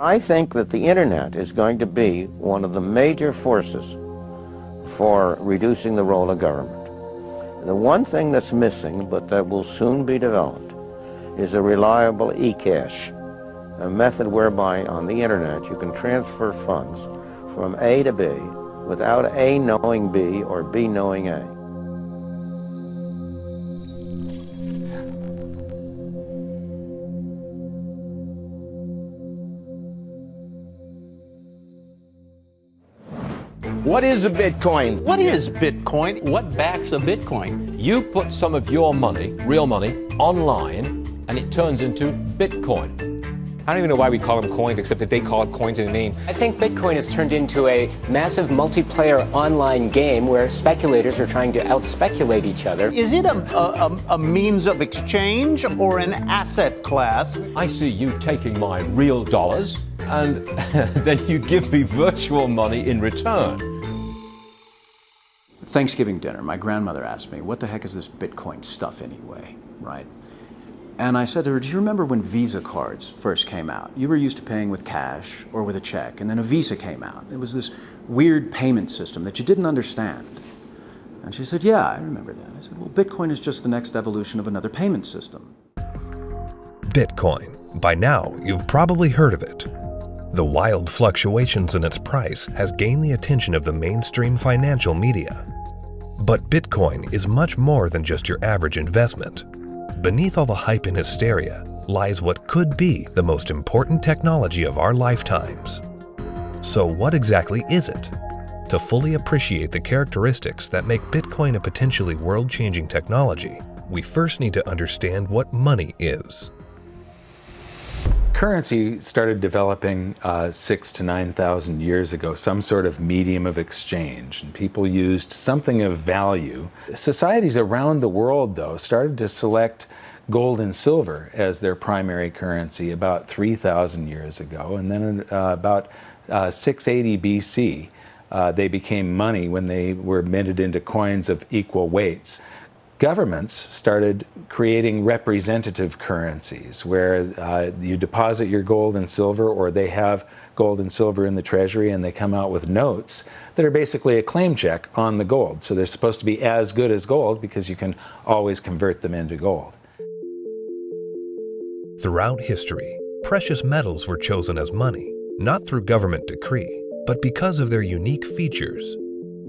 I think that the internet is going to be one of the major forces for reducing the role of government. The one thing that's missing, but that will soon be developed, is a reliable e-cash, a method whereby on the internet you can transfer funds from A to B without A knowing B or B knowing A. What is a Bitcoin? What is Bitcoin? What backs a Bitcoin? You put some of your money, real money, online, and it turns into Bitcoin. I don't even know why we call them coins, except that they call it coins in the name. I think Bitcoin has turned into a massive multiplayer online game where speculators are trying to out-speculate each other. Is it a means of exchange or an asset class? I see you taking my real dollars, and then you give me virtual money in return. Thanksgiving dinner, my grandmother asked me, what the heck is this Bitcoin stuff anyway, right? And I said to her, do you remember when Visa cards first came out? You were used to paying with cash or with a check, and then a Visa came out. It was this weird payment system that you didn't understand. And she said, yeah, I remember that. I said, well, Bitcoin is just the next evolution of another payment system. Bitcoin. By now, you've probably heard of it. The wild fluctuations in its price has gained the attention of the mainstream financial media. But Bitcoin is much more than just your average investment. Beneath all the hype and hysteria lies what could be the most important technology of our lifetimes. So what exactly is it? To fully appreciate the characteristics that make Bitcoin a potentially world-changing technology, we first need to understand what money is. Currency started developing 6,000 to 9,000 years ago, some sort of medium of exchange, and people used something of value. Societies around the world, though, started to select gold and silver as their primary currency about 3,000 years ago, and then about 680 BC, they became money when they were minted into coins of equal weights. Governments started creating representative currencies where you deposit your gold and silver, or they have gold and silver in the treasury, and they come out with notes that are basically a claim check on the gold. So they're supposed to be as good as gold because you can always convert them into gold. Throughout history, precious metals were chosen as money, not through government decree, but because of their unique features.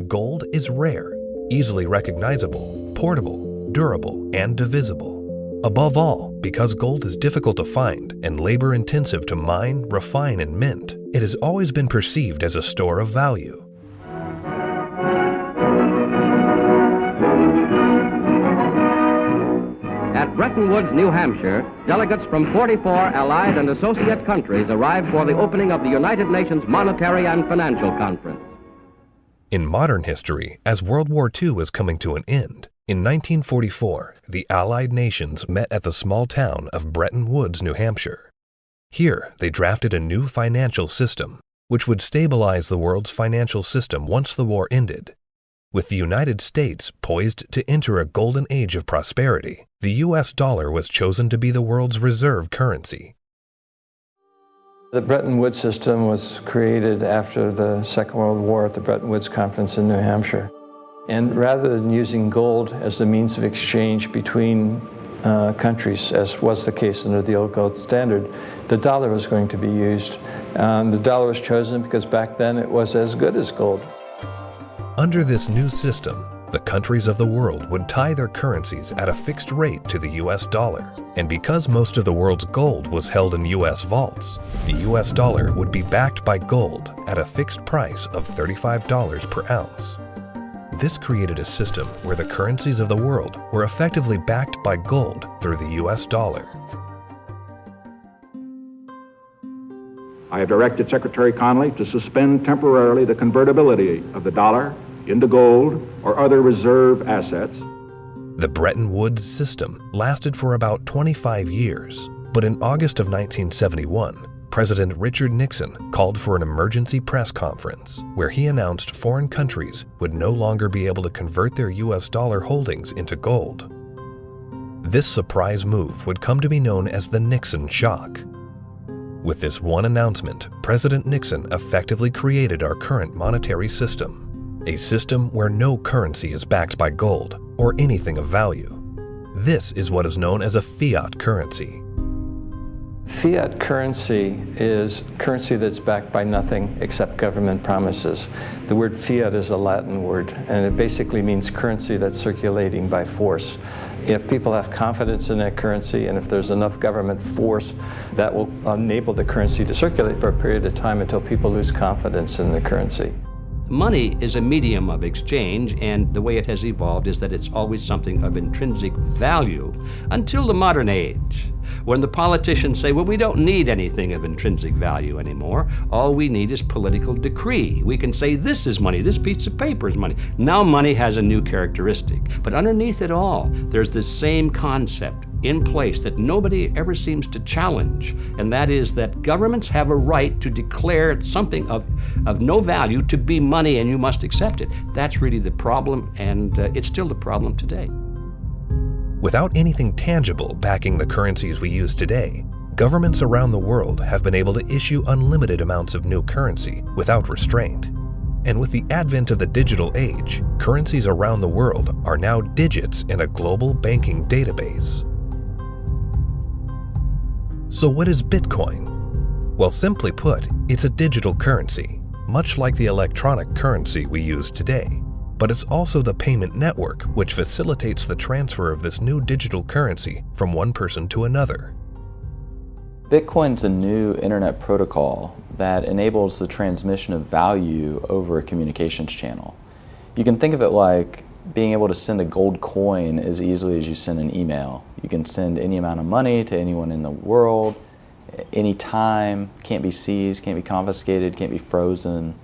Gold is rare, easily recognizable, portable, durable, and divisible. Above all, because gold is difficult to find and labor-intensive to mine, refine, and mint, it has always been perceived as a store of value. At Bretton Woods, New Hampshire, delegates from 44 allied and associate countries arrived for the opening of the United Nations Monetary and Financial Conference. In modern history, as World War II was coming to an end, in 1944, the Allied nations met at the small town of Bretton Woods, New Hampshire. Here, they drafted a new financial system, which would stabilize the world's financial system once the war ended. With the United States poised to enter a golden age of prosperity, the U.S. dollar was chosen to be the world's reserve currency. The Bretton Woods system was created after the Second World War at the Bretton Woods Conference in New Hampshire. And rather than using gold as the means of exchange between countries, as was the case under the old gold standard, the dollar was going to be used. The dollar was chosen because back then it was as good as gold. Under this new system, the countries of the world would tie their currencies at a fixed rate to the U.S. dollar. And because most of the world's gold was held in U.S. vaults, the U.S. dollar would be backed by gold at a fixed price of $35 per ounce. This created a system where the currencies of the world were effectively backed by gold through the U.S. dollar. I have directed Secretary Connally to suspend temporarily the convertibility of the dollar into gold or other reserve assets. The Bretton Woods system lasted for about 25 years, but in August of 1971, President Richard Nixon called for an emergency press conference where he announced foreign countries would no longer be able to convert their U.S. dollar holdings into gold. This surprise move would come to be known as the Nixon shock. With this one announcement, President Nixon effectively created our current monetary system, a system where no currency is backed by gold or anything of value. This is what is known as a fiat currency. Fiat currency is currency that's backed by nothing except government promises. The word fiat is a Latin word, and it basically means currency that's circulating by force. If people have confidence in that currency, and if there's enough government force, that will enable the currency to circulate for a period of time until people lose confidence in the currency. Money is a medium of exchange, and the way it has evolved is that it's always something of intrinsic value until the modern age, when the politicians say, well, we don't need anything of intrinsic value anymore. All we need is political decree. We can say this is money, this piece of paper is money. Now money has a new characteristic. But underneath it all, there's this same concept in place that nobody ever seems to challenge, and that is that governments have a right to declare something of no value to be money, and you must accept it. That's really the problem, and it's still the problem today. Without anything tangible backing the currencies we use today, governments around the world have been able to issue unlimited amounts of new currency without restraint. And with the advent of the digital age, currencies around the world are now digits in a global banking database. So what is Bitcoin? Well, simply put, it's a digital currency, much like the electronic currency we use today. But it's also the payment network which facilitates the transfer of this new digital currency from one person to another. Bitcoin's a new internet protocol that enables the transmission of value over a communications channel. You can think of it like being able to send a gold coin as easily as you send an email. You can send any amount of money to anyone in the world, anytime, can't be seized, can't be confiscated, can't be frozen.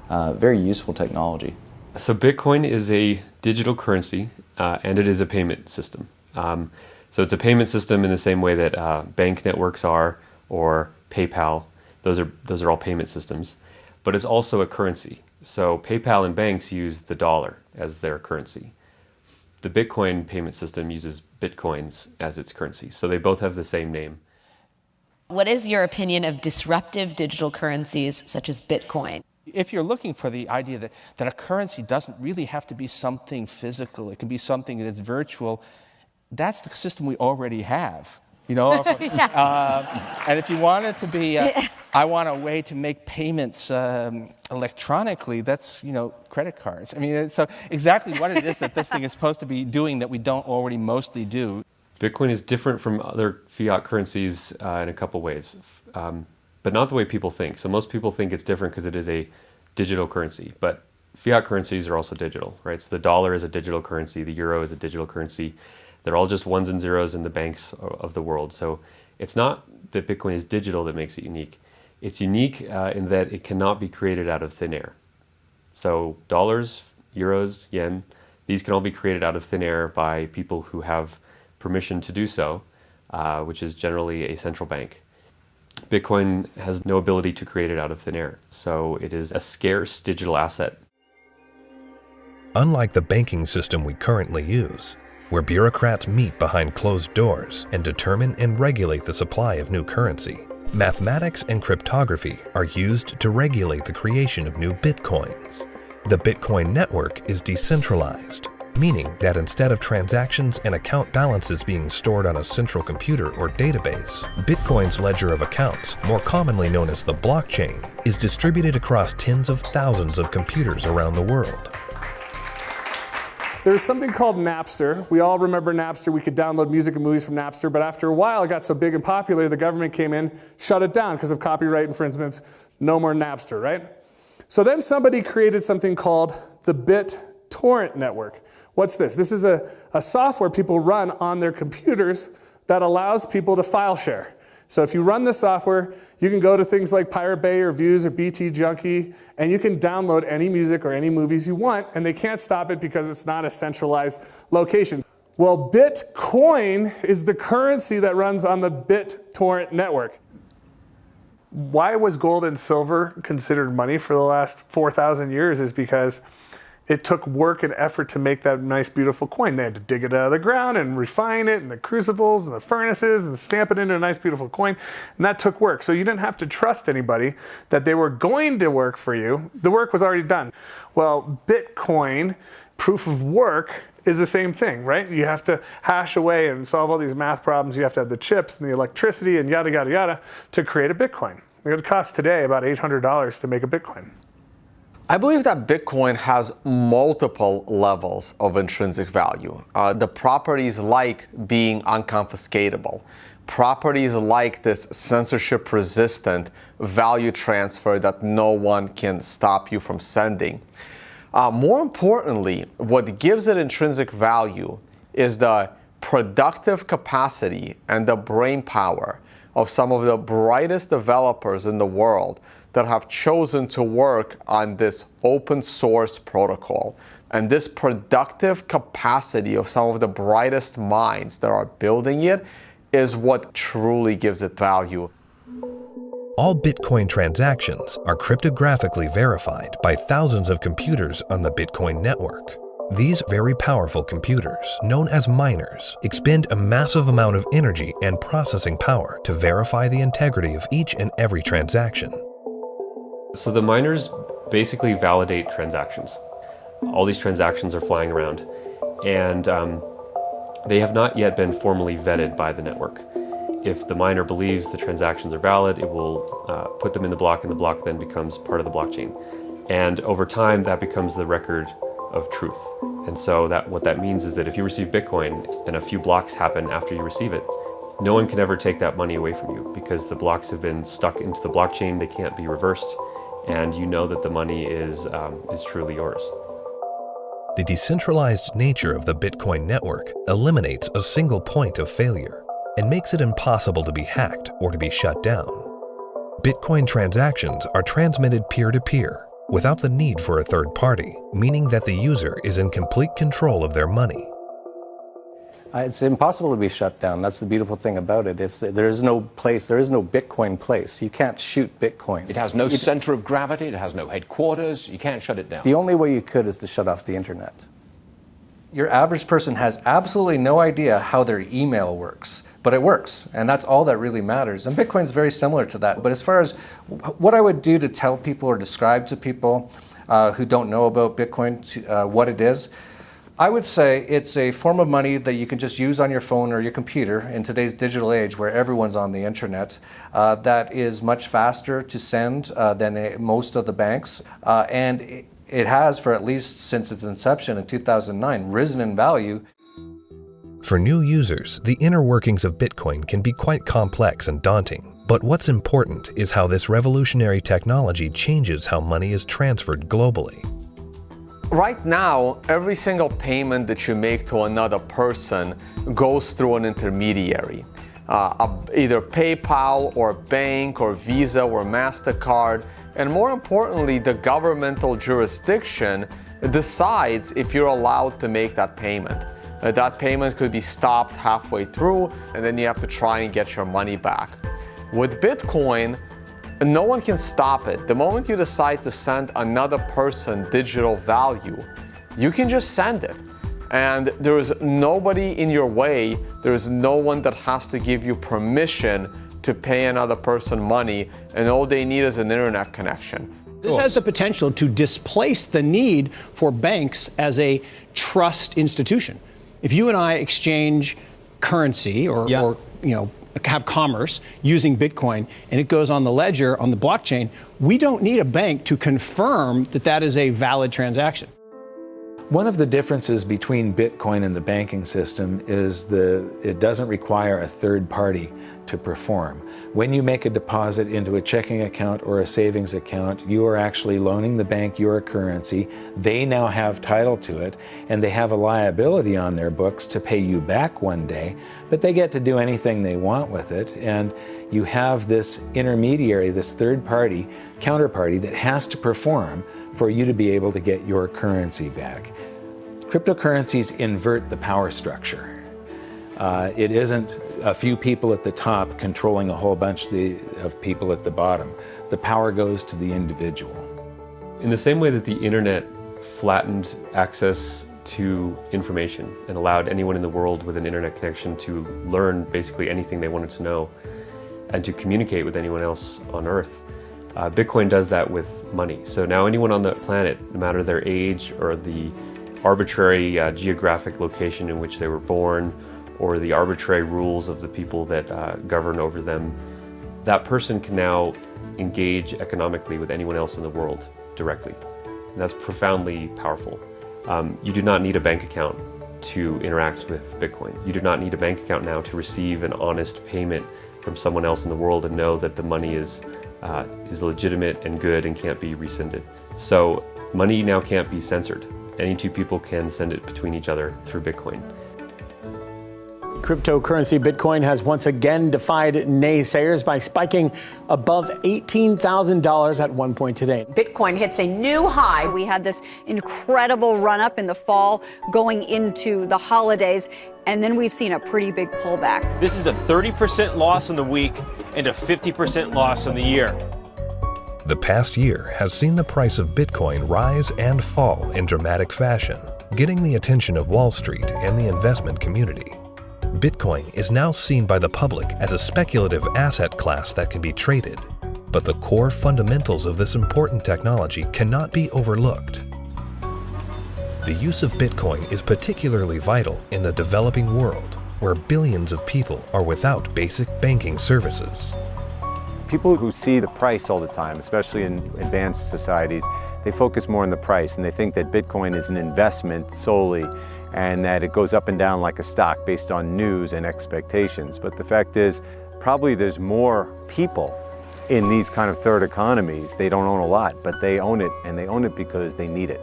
Very useful technology. So Bitcoin is a digital currency and it is a payment system. So it's a payment system in the same way that bank networks are, or PayPal. Those are all payment systems. But it's also a currency. So PayPal and banks use the dollar as their currency. The Bitcoin payment system uses Bitcoins as its currency. So they both have the same name. What is your opinion of disruptive digital currencies such as Bitcoin? If you're looking for the idea that a currency doesn't really have to be something physical, it can be something that's virtual, that's the system we already have. You know, and if you want it to be, I want a way to make payments electronically, that's, you know, credit cards. I mean, so exactly what it is that this thing is supposed to be doing that we don't already mostly do. Bitcoin is different from other fiat currencies in a couple ways, but not the way people think. So most people think it's different because it is a digital currency, but fiat currencies are also digital, right? So the dollar is a digital currency, the euro is a digital currency. They're all just ones and zeros in the banks of the world. So it's not that Bitcoin is digital that makes it unique. It's unique in that it cannot be created out of thin air. So dollars, euros, yen, these can all be created out of thin air by people who have permission to do so, which is generally a central bank. Bitcoin has no ability to create it out of thin air. So it is a scarce digital asset. Unlike the banking system we currently use, where bureaucrats meet behind closed doors and determine and regulate the supply of new currency, mathematics and cryptography are used to regulate the creation of new bitcoins. The Bitcoin network is decentralized, meaning that instead of transactions and account balances being stored on a central computer or database, Bitcoin's ledger of accounts, more commonly known as the blockchain, is distributed across tens of thousands of computers around the world. There's something called Napster. We all remember Napster. We could download music and movies from Napster, but after a while it got so big and popular, the government came in, shut it down because of copyright infringements. No more Napster, right? So then somebody created something called the BitTorrent network. What's this? This is a software people run on their computers that allows people to file share. So if you run the software, you can go to things like Pirate Bay or Views or BT Junkie, and you can download any music or any movies you want, and they can't stop it because it's not a centralized location. Well, Bitcoin is the currency that runs on the BitTorrent network. Why was gold and silver considered money for the last 4,000 years is because It took work and effort to make that nice, beautiful coin. They had to dig it out of the ground and refine it, and the crucibles and the furnaces, and stamp it into a nice, beautiful coin. And that took work. So you didn't have to trust anybody that they were going to work for you. The work was already done. Well, Bitcoin, proof of work, is the same thing, right? You have to hash away and solve all these math problems. You have to have the chips and the electricity and yada, yada, yada to create a Bitcoin. It would cost today about $800 to make a Bitcoin. I believe that Bitcoin has multiple levels of intrinsic value. The properties like being unconfiscatable, properties like this censorship-resistant value transfer that no one can stop you from sending. More importantly, what gives it intrinsic value is the productive capacity and the brain power of some of the brightest developers in the world that have chosen to work on this open source protocol. And this productive capacity of some of the brightest minds that are building it is what truly gives it value. All Bitcoin transactions are cryptographically verified by thousands of computers on the Bitcoin network. These very powerful computers, known as miners, expend a massive amount of energy and processing power to verify the integrity of each and every transaction. So the miners basically validate transactions. All these transactions are flying around, and they have not yet been formally vetted by the network. If the miner believes the transactions are valid, it will put them in the block, and the block then becomes part of the blockchain. And over time, that becomes the record of truth. And so what that means is that if you receive Bitcoin and a few blocks happen after you receive it, no one can ever take that money away from you because the blocks have been stuck into the blockchain, they can't be reversed, and you know that the money is truly yours. The decentralized nature of the Bitcoin network eliminates a single point of failure and makes it impossible to be hacked or to be shut down. Bitcoin transactions are transmitted peer-to-peer without the need for a third party, meaning that the user is in complete control of their money. It's impossible to be shut down. That's the beautiful thing about it. There is no Bitcoin place. You can't shoot Bitcoins. It has no center of gravity, it has no headquarters, you can't shut it down. The only way you could is to shut off the internet. Your average person has absolutely no idea how their email works, but it works, and that's all that really matters. And Bitcoin's very similar to that. But as far as what I would do to tell people or describe to people who don't know about Bitcoin what it is, I would say it's a form of money that you can just use on your phone or your computer in today's digital age where everyone's on the internet, that is much faster to send than most of the banks. And it has, for at least since its inception in 2009, risen in value. For new users, the inner workings of Bitcoin can be quite complex and daunting. But what's important is how this revolutionary technology changes how money is transferred globally. Right now, every single payment that you make to another person goes through an intermediary. Either PayPal or bank or Visa or MasterCard. And more importantly, the governmental jurisdiction decides if you're allowed to make that payment. That payment could be stopped halfway through, and then you have to try and get your money back. With Bitcoin, no one can stop it. The moment you decide to send another person digital value, you can just send it. And there is nobody in your way. There is no one that has to give you permission to pay another person money, and all they need is an internet connection. This has the potential to displace the need for banks as a trust institution. If you and I exchange currency or have commerce using Bitcoin and it goes on the ledger, on the blockchain, we don't need a bank to confirm that that is a valid transaction. One of the differences between Bitcoin and the banking system is it doesn't require a third party to perform. When you make a deposit into a checking account or a savings account, you are actually loaning the bank your currency. They now have title to it, and they have a liability on their books to pay you back one day, but they get to do anything they want with it. And you have this intermediary, this third party, counterparty that has to perform for you to be able to get your currency back. Cryptocurrencies invert the power structure. It isn't a few people at the top controlling a whole bunch of people at the bottom. The power goes to the individual. In the same way that the internet flattened access to information and allowed anyone in the world with an internet connection to learn basically anything they wanted to know and to communicate with anyone else on Earth. Bitcoin does that with money. So now anyone on the planet, no matter their age or the arbitrary geographic location in which they were born or the arbitrary rules of the people that govern over them, that person can now engage economically with anyone else in the world directly. And that's profoundly powerful. You do not need a bank account to interact with Bitcoin. You do not need a bank account now to receive an honest payment from someone else in the world and know that the money is legitimate and good and can't be rescinded. So money now can't be censored. Any two people can send it between each other through Bitcoin. Cryptocurrency Bitcoin has once again defied naysayers by spiking above $18,000 at one point today. Bitcoin hits a new high. We had this incredible run up in the fall going into the holidays, and then we've seen a pretty big pullback. This is a 30% loss in the week and a 50% loss in the year. The past year has seen the price of Bitcoin rise and fall in dramatic fashion, getting the attention of Wall Street and the investment community. Bitcoin is now seen by the public as a speculative asset class that can be traded, but the core fundamentals of this important technology cannot be overlooked. The use of Bitcoin is particularly vital in the developing world, where billions of people are without basic banking services. People who see the price all the time, especially in advanced societies, they focus more on the price and they think that Bitcoin is an investment solely and that it goes up and down like a stock based on news and expectations. But the fact is, probably there's more people in these kind of third economies. They don't own a lot, but they own it, and they own it because they need it.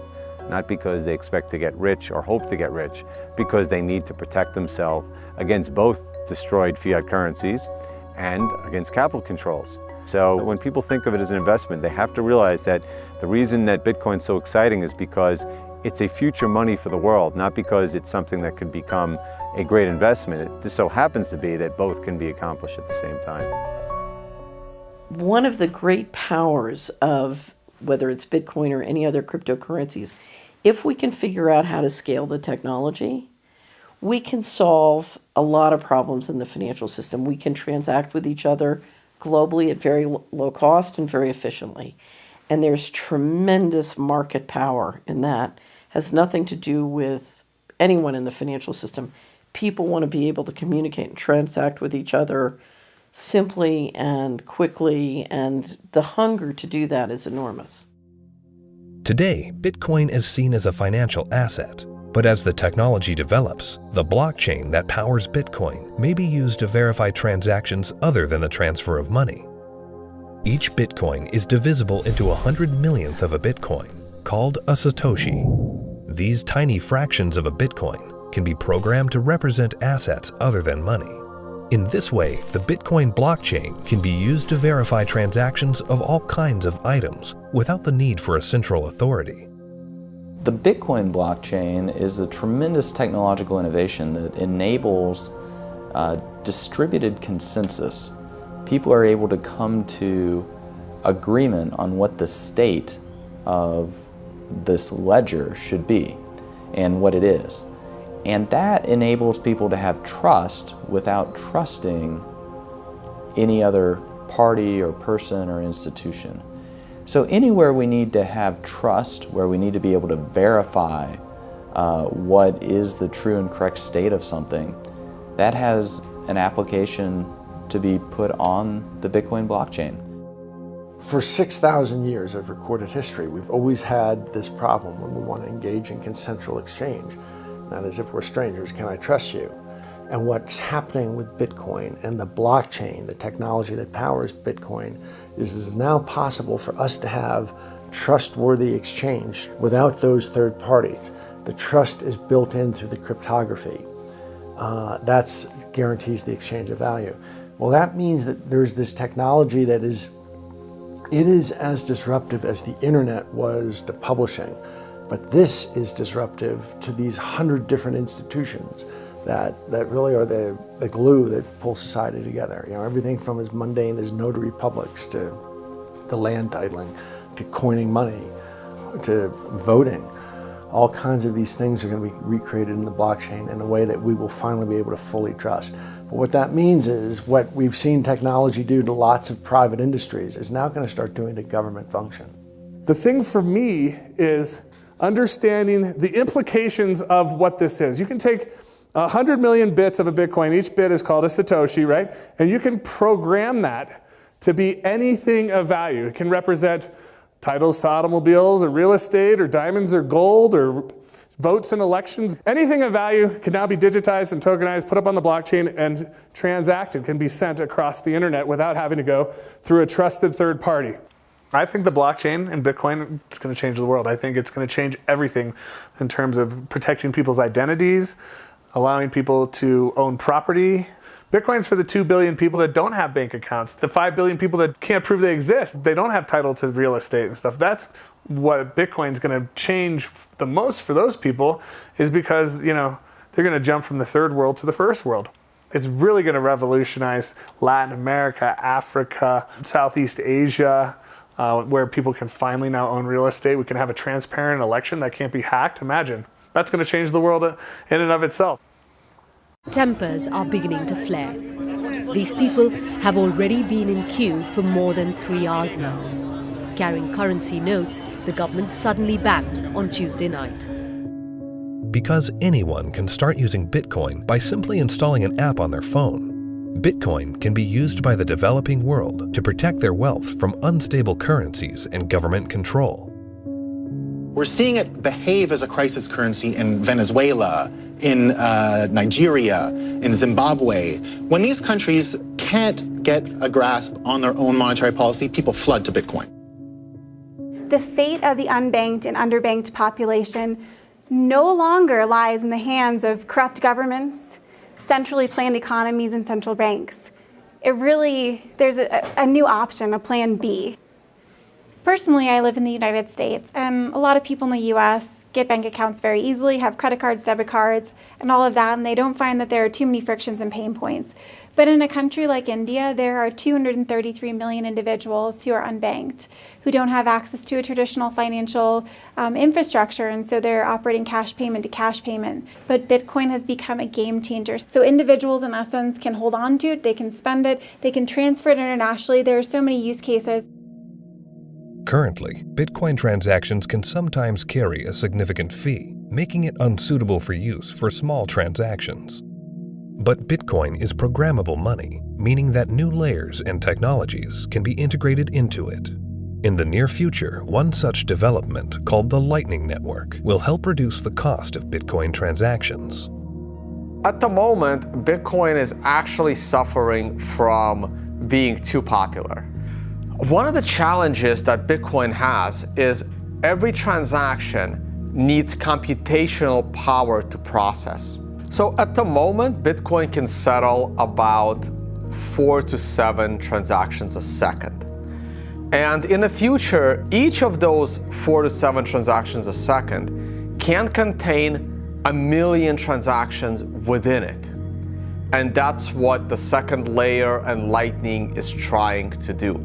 Not because they expect to get rich or hope to get rich, because they need to protect themselves against both destroyed fiat currencies and against capital controls. So when people think of it as an investment, they have to realize that the reason that Bitcoin's so exciting is because it's a future money for the world, not because it's something that could become a great investment. It just so happens to be that both can be accomplished at the same time. One of the great powers of whether it's Bitcoin or any other cryptocurrencies, if we can figure out how to scale the technology, we can solve a lot of problems in the financial system. We can transact with each other globally at very low cost and very efficiently. And there's tremendous market power in that. Has nothing to do with anyone in the financial system. People want to be able to communicate and transact with each other simply and quickly, and the hunger to do that is enormous. Today, Bitcoin is seen as a financial asset, but as the technology develops, the blockchain that powers Bitcoin may be used to verify transactions other than the transfer of money. Each Bitcoin is divisible into 100 millionth of a Bitcoin, called a Satoshi. These tiny fractions of a Bitcoin can be programmed to represent assets other than money. In this way, the Bitcoin blockchain can be used to verify transactions of all kinds of items without the need for a central authority. The Bitcoin blockchain is a tremendous technological innovation that enables distributed consensus. People are able to come to agreement on what the state of this ledger should be and what it is. And that enables people to have trust without trusting any other party or person or institution. So anywhere we need to have trust, where we need to be able to verify what is the true and correct state of something, that has an application to be put on the Bitcoin blockchain. For 6,000 years of recorded history, we've always had this problem when we want to engage in consensual exchange. That is, if we're strangers, can I trust you? And what's happening with Bitcoin and the blockchain, the technology that powers Bitcoin, is now possible for us to have trustworthy exchange without those third parties. The trust is built in through the cryptography. That guarantees the exchange of value. Well, that means that there's this technology that is as disruptive as the internet was to publishing. But this is disruptive to these 100 different institutions that really are the glue that pull society together. You know, everything from as mundane as notary publics to land titling, to coining money, to voting. All kinds of these things are going to be recreated in the blockchain in a way that we will finally be able to fully trust. But what that means is what we've seen technology do to lots of private industries is now going to start doing to government function. The thing for me is understanding the implications of what this is. You can take 100 million bits of a Bitcoin. Each bit is called a Satoshi, right? And you can program that to be anything of value. It can represent titles to automobiles or real estate or diamonds or gold or votes in elections. Anything of value can now be digitized and tokenized, put up on the blockchain, and transacted, can be sent across the internet without having to go through a trusted third party. I think the blockchain and Bitcoin is going to change the world. I think it's going to change everything in terms of protecting people's identities, allowing people to own property. Bitcoin's for the 2 billion people that don't have bank accounts, the 5 billion people that can't prove they exist. They don't have title to real estate and stuff. That's what Bitcoin's going to change the most for those people, is because, you know, they're going to jump from the third world to the first world. It's really going to revolutionize Latin America, Africa, Southeast Asia, where people can finally now own real estate. We can have a transparent election that can't be hacked. Imagine. That's going to change the world in and of itself. Tempers are beginning to flare. These people have already been in queue for more than 3 hours now. Carrying currency notes, the government suddenly banned on Tuesday night. Because anyone can start using Bitcoin by simply installing an app on their phone, Bitcoin can be used by the developing world to protect their wealth from unstable currencies and government control. We're seeing it behave as a crisis currency in Venezuela, in Nigeria, in Zimbabwe. When these countries can't get a grasp on their own monetary policy, people flood to Bitcoin. The fate of the unbanked and underbanked population no longer lies in the hands of corrupt governments, centrally planned economies, and central banks. There's a new option, a plan B. Personally, I live in the United States, and a lot of people in the U.S. get bank accounts very easily, have credit cards, debit cards, and all of that, and they don't find that there are too many frictions and pain points. But in a country like India, there are 233 million individuals who are unbanked, who don't have access to a traditional financial infrastructure, and so they're operating cash payment to cash payment. But Bitcoin has become a game changer. So individuals, in essence, can hold on to it, they can spend it, they can transfer it internationally. There are so many use cases. Currently, Bitcoin transactions can sometimes carry a significant fee, making it unsuitable for use for small transactions. But Bitcoin is programmable money, meaning that new layers and technologies can be integrated into it. In the near future, one such development, called the Lightning Network, will help reduce the cost of Bitcoin transactions. At the moment, Bitcoin is actually suffering from being too popular. One of the challenges that Bitcoin has is every transaction needs computational power to process. So at the moment, Bitcoin can settle about 4 to 7 transactions a second. And in the future, each of those 4 to 7 transactions a second can contain 1 million transactions within it. And that's what the second layer and Lightning is trying to do.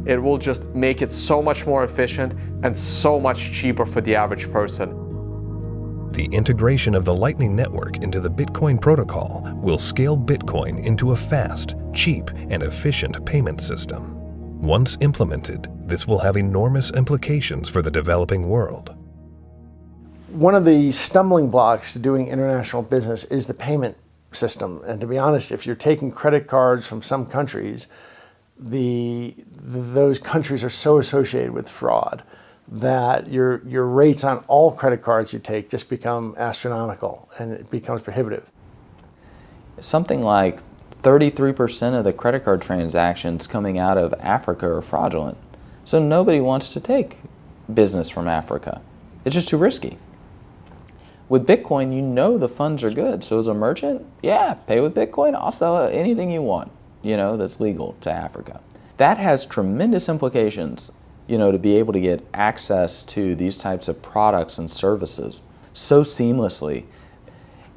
It will just make it so much more efficient and so much cheaper for the average person. The integration of the Lightning Network into the Bitcoin protocol will scale Bitcoin into a fast, cheap, and efficient payment system. Once implemented, this will have enormous implications for the developing world. One of the stumbling blocks to doing international business is the payment system. And to be honest, if you're taking credit cards from some countries, those countries are so associated with fraud that your rates on all credit cards you take just become astronomical, and it becomes prohibitive. Something like 33% of the credit card transactions coming out of Africa are fraudulent. So nobody wants to take business from Africa. It's just too risky. With Bitcoin, you know the funds are good. So as a merchant, yeah, pay with Bitcoin. I'll sell anything you want, that's legal to Africa. That has tremendous implications, to be able to get access to these types of products and services so seamlessly.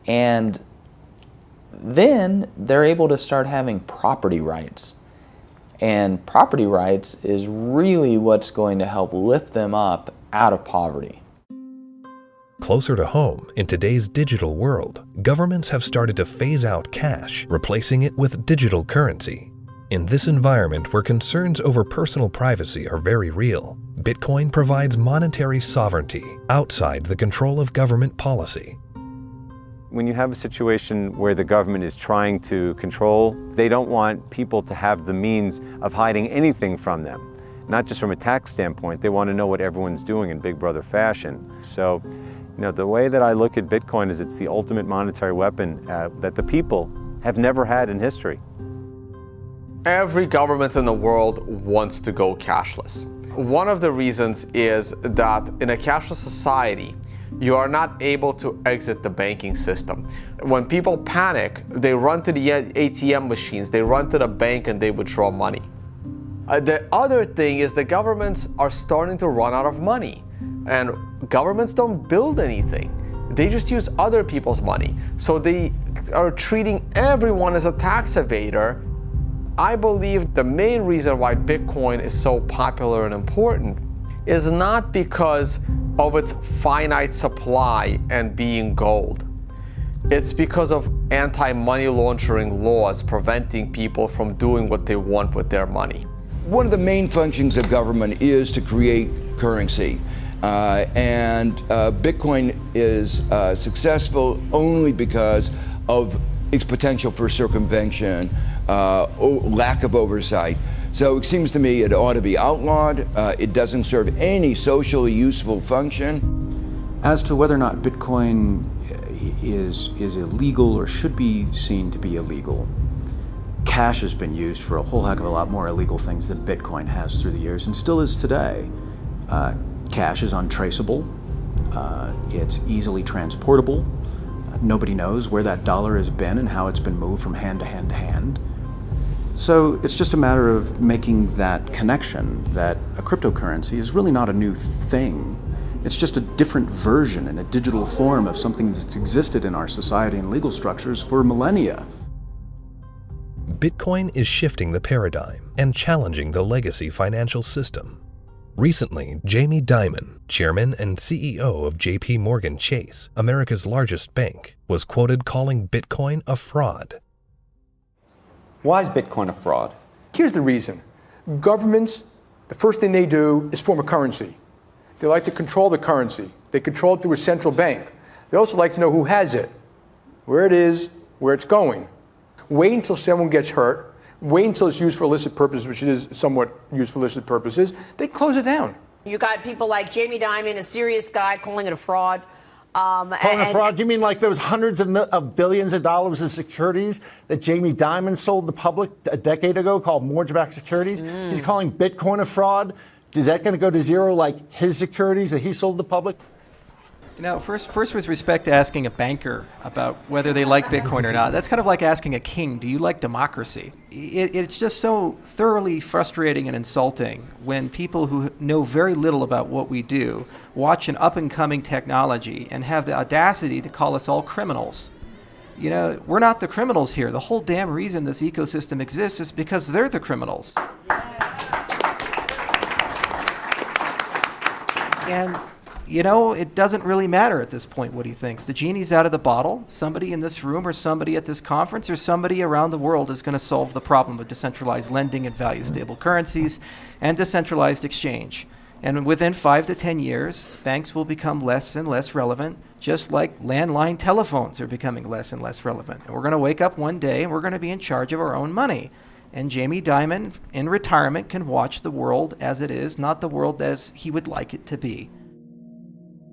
And then they're able to start having property rights. And property rights is really what's going to help lift them up out of poverty. Closer to home, in today's digital world, governments have started to phase out cash, replacing it with digital currency. In this environment where concerns over personal privacy are very real, Bitcoin provides monetary sovereignty outside the control of government policy. When you have a situation where the government is trying to control, they don't want people to have the means of hiding anything from them. Not just from a tax standpoint, they want to know what everyone's doing in Big Brother fashion. So, the way that I look at Bitcoin is it's the ultimate monetary weapon that the people have never had in history. Every government in the world wants to go cashless. One of the reasons is that in a cashless society, you are not able to exit the banking system. When people panic, they run to the ATM machines, they run to the bank and they withdraw money. The other thing is the governments are starting to run out of money, and governments don't build anything. They just use other people's money. So they are treating everyone as a tax evader. I believe the main reason why Bitcoin is so popular and important is not because of its finite supply and being gold. It's because of anti-money laundering laws preventing people from doing what they want with their money. One of the main functions of government is to create currency. And Bitcoin is successful only because of its potential for circumvention, lack of oversight. So it seems to me it ought to be outlawed. It doesn't serve any socially useful function. As to whether or not Bitcoin is illegal or should be seen to be illegal, cash has been used for a whole heck of a lot more illegal things than Bitcoin has through the years, and still is today. Cash is untraceable. It's easily transportable. Nobody knows where that dollar has been and how it's been moved from hand to hand to hand. So it's just a matter of making that connection that a cryptocurrency is really not a new thing. It's just a different version and a digital form of something that's existed in our society and legal structures for millennia. Bitcoin is shifting the paradigm and challenging the legacy financial system. Recently, Jamie Dimon, chairman and CEO of JP Morgan Chase, America's largest bank, was quoted calling Bitcoin a fraud. Why is Bitcoin a fraud? Here's the reason. Governments, the first thing they do is form a currency. They like to control the currency. They control it through a central bank. They also like to know who has it, where it is, where it's going. Wait until someone gets hurt. Wait until it's used for illicit purposes, which it is somewhat used for illicit purposes. They close it down. You got people like Jamie Dimon, a serious guy, calling it a fraud. Calling a fraud? You mean like there was hundreds of billions of dollars of securities that Jamie Dimon sold the public a decade ago called mortgage-backed securities? He's calling Bitcoin a fraud? Is that going to go to zero like his securities that he sold the public? First with respect to asking a banker about whether they like Bitcoin or not, that's kind of like asking a king, do you like democracy? It's just so thoroughly frustrating and insulting when people who know very little about what we do watch an up-and-coming technology and have the audacity to call us all criminals. We're not the criminals here. The whole damn reason this ecosystem exists is because they're the criminals. And it doesn't really matter at this point what he thinks. The genie's out of the bottle. Somebody in this room or somebody at this conference or somebody around the world is going to solve the problem of decentralized lending and value-stable currencies and decentralized exchange. And within 5 to 10 years, banks will become less and less relevant, just like landline telephones are becoming less and less relevant. And we're going to wake up one day and we're going to be in charge of our own money. And Jamie Dimon, in retirement, can watch the world as it is, not the world as he would like it to be.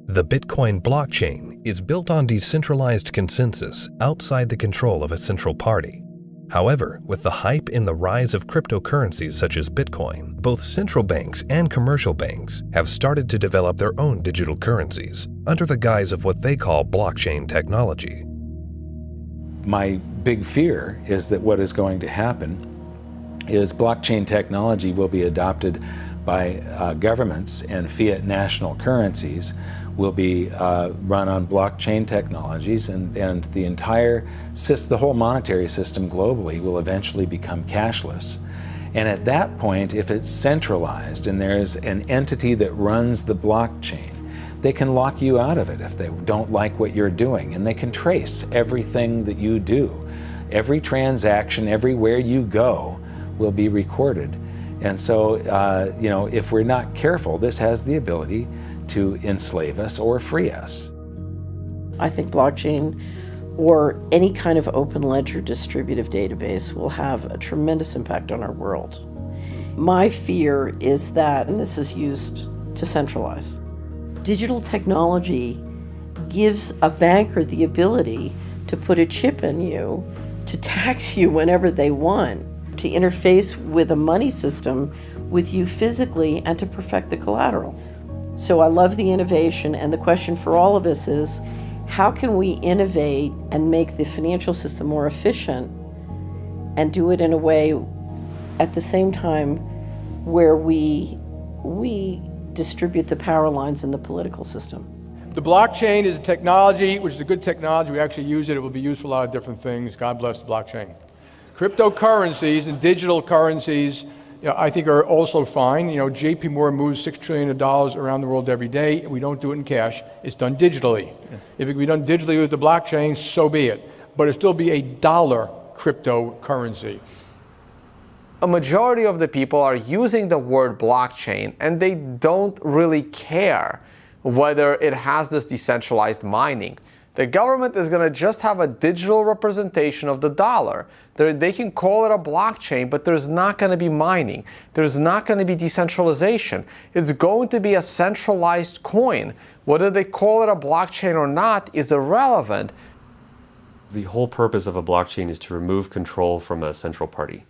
The Bitcoin blockchain is built on decentralized consensus outside the control of a central party. However, with the hype in the rise of cryptocurrencies such as Bitcoin, both central banks and commercial banks have started to develop their own digital currencies under the guise of what they call blockchain technology. My big fear is that what is going to happen is blockchain technology will be adopted by governments, and fiat national currencies will be run on blockchain technologies, and the whole monetary system globally will eventually become cashless. And at that point, if it's centralized and there's an entity that runs the blockchain, they can lock you out of it if they don't like what you're doing, and they can trace everything that you do. Every transaction, everywhere you go, will be recorded. And so, if we're not careful, this has the ability to enslave us or free us. I think blockchain or any kind of open ledger distributive database will have a tremendous impact on our world. My fear is that, and this is used to centralize, digital technology gives a banker the ability to put a chip in you, to tax you whenever they want, to interface with a money system with you physically, and to perfect the collateral. So I love the innovation, and the question for all of us is, how can we innovate and make the financial system more efficient and do it in a way at the same time where we distribute the power lines in the political system? The blockchain is a technology, which is a good technology. We actually use it. It will be used for a lot of different things. God bless the blockchain. Cryptocurrencies and digital currencies, I think are also fine. JP Morgan moves $6 trillion around the world every day. We don't do it in cash. It's done digitally. If it can be done digitally with the blockchain, so be it. But it'll still be a dollar cryptocurrency. A majority of the people are using the word blockchain, and they don't really care whether it has this decentralized mining. The government is going to just have a digital representation of the dollar. They can call it a blockchain, but there's not going to be mining. There's not going to be decentralization. It's going to be a centralized coin. Whether they call it a blockchain or not is irrelevant. The whole purpose of a blockchain is to remove control from a central party.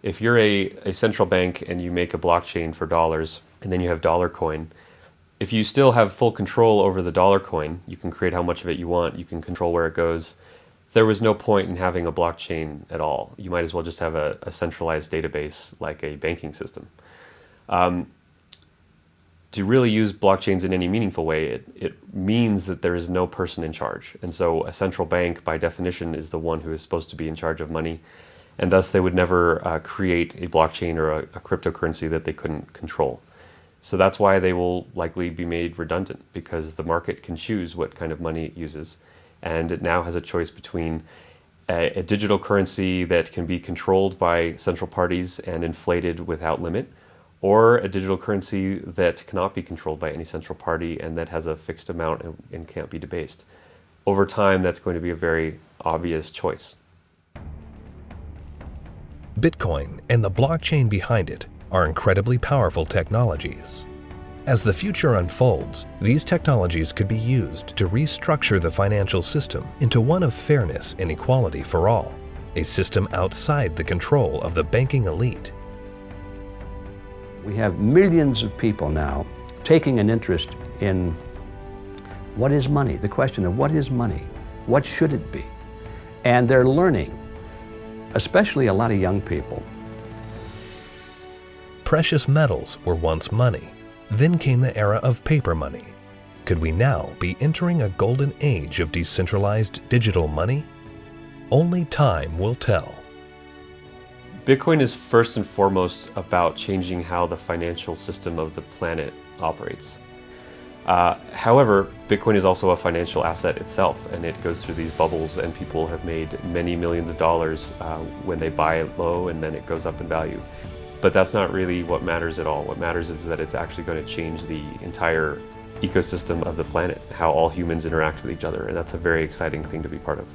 If you're a central bank and you make a blockchain for dollars, and then you have dollar coin, if you still have full control over the dollar coin, you can create how much of it you want, you can control where it goes. There was no point in having a blockchain at all. You might as well just have a centralized database like a banking system. To really use blockchains in any meaningful way, it means that there is no person in charge. And so a central bank, by definition, is the one who is supposed to be in charge of money. And thus they would never create a blockchain or a cryptocurrency that they couldn't control. So that's why they will likely be made redundant, because the market can choose what kind of money it uses. And it now has a choice between a digital currency that can be controlled by central parties and inflated without limit, or a digital currency that cannot be controlled by any central party and that has a fixed amount and can't be debased. Over time, that's going to be a very obvious choice. Bitcoin and the blockchain behind it are incredibly powerful technologies. As the future unfolds, these technologies could be used to restructure the financial system into one of fairness and equality for all, a system outside the control of the banking elite. We have millions of people now taking an interest in what is money, the question of what is money, what should it be? And they're learning, especially a lot of young people. Precious metals were once money. Then came the era of paper money. Could we now be entering a golden age of decentralized digital money? Only time will tell. Bitcoin is first and foremost about changing how the financial system of the planet operates. However, Bitcoin is also a financial asset itself, and it goes through these bubbles, and people have made many millions of dollars when they buy it low, and then it goes up in value. But that's not really what matters at all. What matters is that it's actually going to change the entire ecosystem of the planet, how all humans interact with each other, and that's a very exciting thing to be part of.